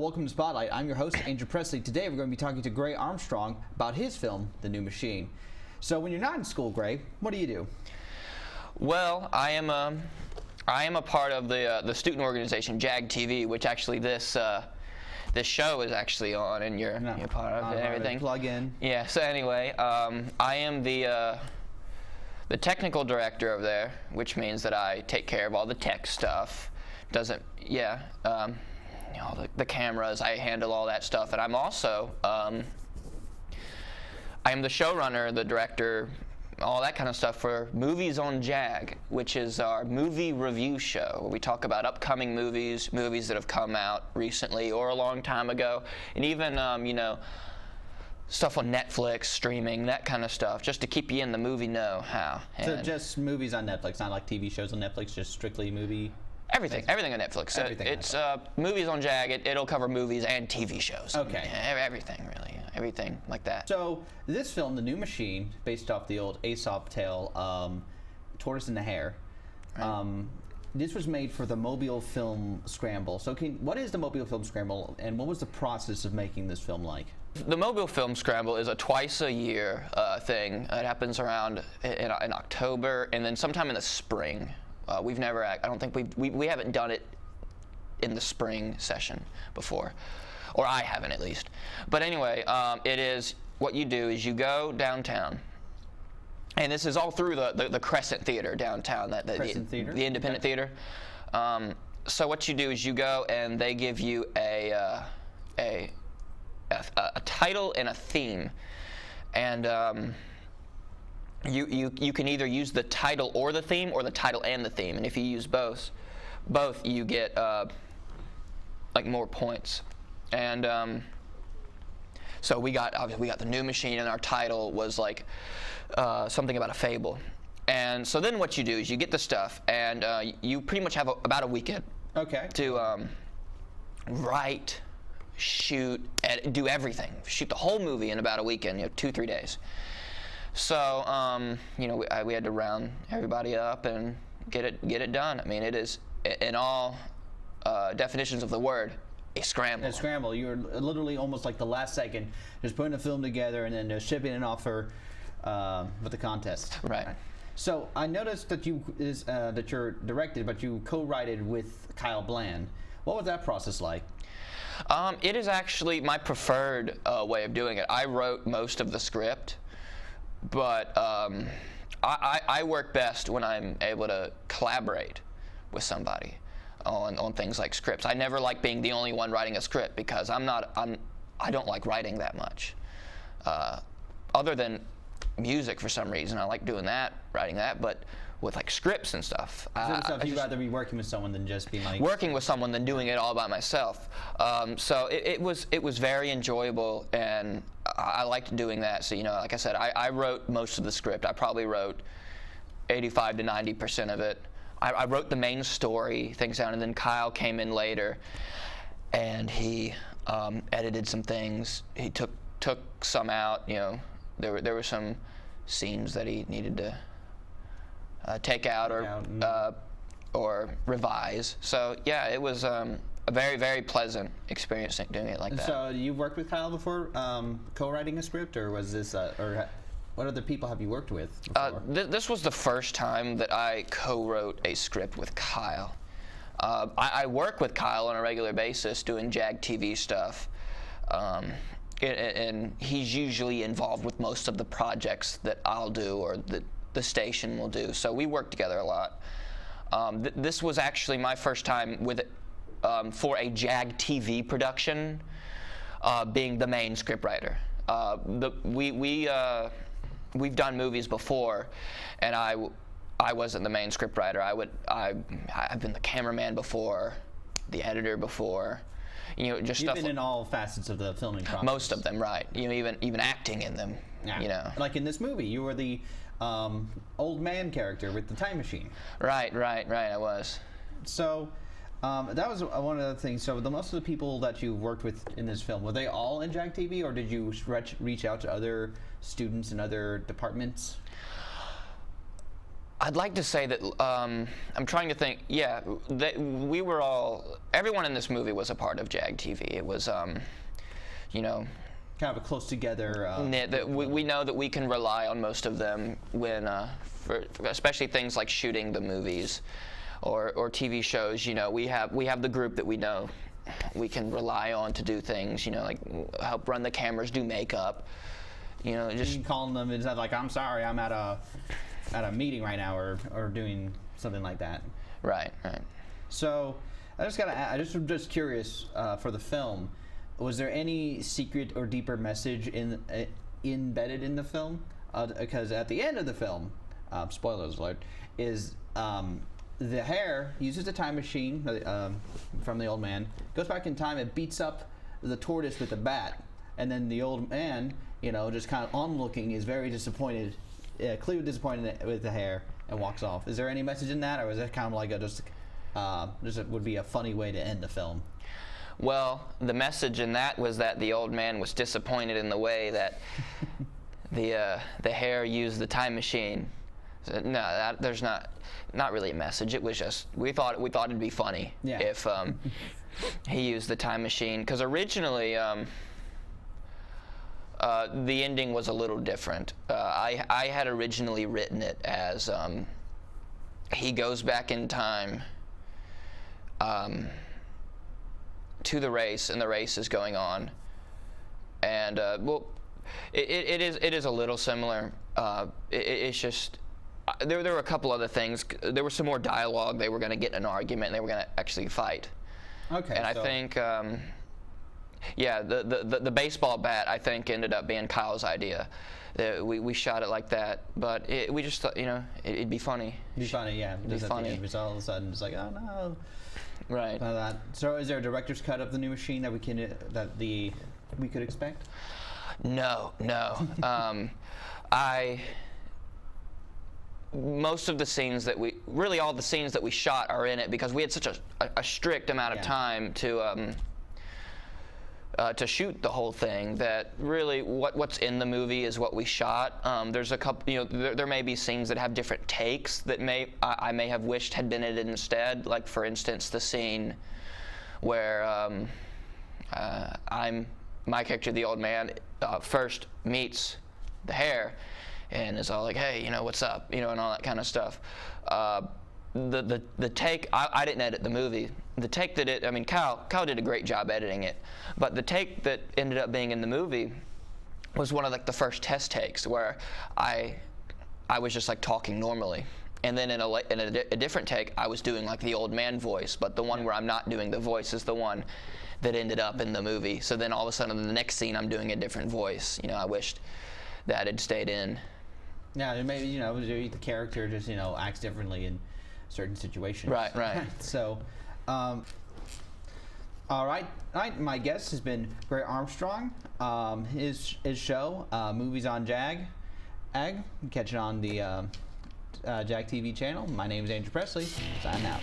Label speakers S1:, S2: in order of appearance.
S1: welcome to Spotlight. I'm your host, Andrew Presley. Today we're going to be talking to Gray Armstrong about his film, The New Machine. So when you're not in school, Gray, what do you do?
S2: Well, I am a part of the student organization JagTV, which actually this show is actually on, and you're part of it and everything.
S1: Plug in.
S2: Yeah. So anyway, I am the technical director over there, which means that I take care of all the tech stuff. The cameras, I handle all that stuff, and I'm also I am the showrunner, the director, all that kind of stuff for Movies on Jag, which is our movie review show where we talk about upcoming movies that have come out recently or a long time ago, and even stuff on Netflix, streaming, that kind of stuff, just to keep you in the movie know-how.
S1: So just movies on Netflix, not like TV shows on Netflix, just strictly movie?
S2: Everything on Netflix. It's Movies on Jag. It'll cover movies and TV shows.
S1: Okay.
S2: Everything, really. Everything like that.
S1: So this film, The New Machine, based off the old Aesop tale, Tortoise and the Hare.
S2: Right.
S1: This was made for the Mobile Film Scramble. So what is the Mobile Film Scramble, and what was the process of making this film like?
S2: The Mobile Film Scramble is a twice-a-year thing. It happens around in October and then sometime in the spring. We've never, I don't think we haven't done it in the spring session before, or I haven't at least. But anyway, it is, what you do is you go downtown, and this is all through the Crescent Theater downtown, the independent theater. So what you do is you go, and they give you a title and a theme, and you can either use the title or the theme, or the title and the theme, and if you use both you get like more points. And so we got The New Machine, and our title was like something about a fable. And so then what you do is you get the stuff, and you pretty much have about a weekend.
S1: Okay.
S2: To write, shoot, do everything, shoot the whole movie in about a weekend, 2-3 days. So, we had to round everybody up and get it done. I mean, it is, in all definitions of the word, a scramble. A
S1: scramble. You're literally almost like the last second, just putting a film together and then shipping it off for the contest.
S2: Right.
S1: So I noticed that that you're directed, but you co-wrote with Kyle Bland. What was that process like?
S2: It is actually my preferred way of doing it. I wrote most of the script. But I work best when I'm able to collaborate with somebody on things like scripts. I never like being the only one writing a script because I don't like writing that much. Other than music, for some reason, I like doing that, writing that, but with like scripts and stuff.
S1: You'd rather be working with someone than just being like
S2: working with someone than doing it all by myself. So it was very enjoyable, and I liked doing that. So like I said, I wrote most of the script. I probably wrote 85 to 90% of it. I wrote the main story, things down, and then Kyle came in later, and he edited some things. He took some out. There were some scenes that he needed to take out or revise. So yeah, it was a very, very pleasant experience doing it like that.
S1: So you've worked with Kyle before, co-writing a script, or was this, or what other people have you worked with before?
S2: This was the first time that I co-wrote a script with Kyle. I work with Kyle on a regular basis doing JagTV stuff, and he's usually involved with most of the projects that I'll do or the station will do. So we work together a lot. This was actually my first time with for a JagTV production, being the main scriptwriter. We've done movies before, and I wasn't the main scriptwriter. I've been the cameraman before, the editor before. Just
S1: You've
S2: stuff.
S1: been in all facets of the filming process.
S2: Most of them, right? Even acting in them.
S1: Yeah. Like in this movie, you were the old man character with the time machine.
S2: Right. I was.
S1: So that was one of the things. So most of the people that you worked with in this film, were they all in JagTV, or did you reach out to other students in other departments?
S2: I'd like to say that I'm trying to think. Yeah, we were all. Everyone in this movie was a part of JagTV. It was, you know,
S1: kind of a close together.
S2: That we know that we can rely on most of them when, for especially things like shooting the movies, or TV shows. You know, we have the group that we know we can rely on to do things. You know, like help run the cameras, do makeup. You know, just
S1: calling them. It's not like, I'm sorry, I'm at a meeting right now, or doing something like that.
S2: Right.
S1: So I just was curious for the film. Was there any secret or deeper message embedded in the film? Because at the end of the film, spoilers alert, is the hare uses a time machine from the old man, goes back in time and beats up the tortoise with a bat, and then the old man, you know, just kind of onlooking, is very disappointed, clearly disappointed with the hare, and walks off. Is there any message in that, or is that kind of like would be a funny way to end the film?
S2: Well, the message in that was that the old man was disappointed in the way that the hare used the time machine. So, no, there's not really a message. It was just we thought it'd be funny if he used the time machine, because originally the ending was a little different. I had originally written it as he goes back in time to the race, and the race is going on, and well, it is a little similar. It's just there were a couple other things. There was some more dialogue. They were going to get in an argument, and they were going to actually fight.
S1: Okay.
S2: And I think, yeah, the baseball bat, I think, ended up being Kyle's idea. We shot it like that, but we just thought, you know, it'd be funny.
S1: It'd be funny, yeah.
S2: It'd be funny.
S1: It's all of a sudden just like, oh no.
S2: Right.
S1: So, is there a director's cut of the new machine that we could expect?
S2: No. Most of the scenes that all the scenes that we shot are in it, because we had such a strict amount of time to shoot the whole thing, that really what's in the movie is what we shot. There's a couple, you know, there may be scenes that have different takes that I may have wished had been edited instead. Like, for instance, the scene where my character, the old man, first meets the hare and is all like, hey, you know, what's up, you know, and all that kind of stuff. The take, I didn't edit the movie. The take that Kyle did a great job editing it, but the take that ended up being in the movie was one of like the first test takes where I was just like talking normally, and then in a different take I was doing like the old man voice, but the one where I'm not doing the voice is the one that ended up in the movie. So then all of a sudden in the next scene I'm doing a different voice. You know, I wished that had stayed in.
S1: Yeah, maybe, you know, the character just, you know, acts differently in certain situations.
S2: Right.
S1: So, all right. My guest has been Gray Armstrong. His show, Movies on Jag. Catch it on the JagTV channel. My name is Andrew Presley. Signing out.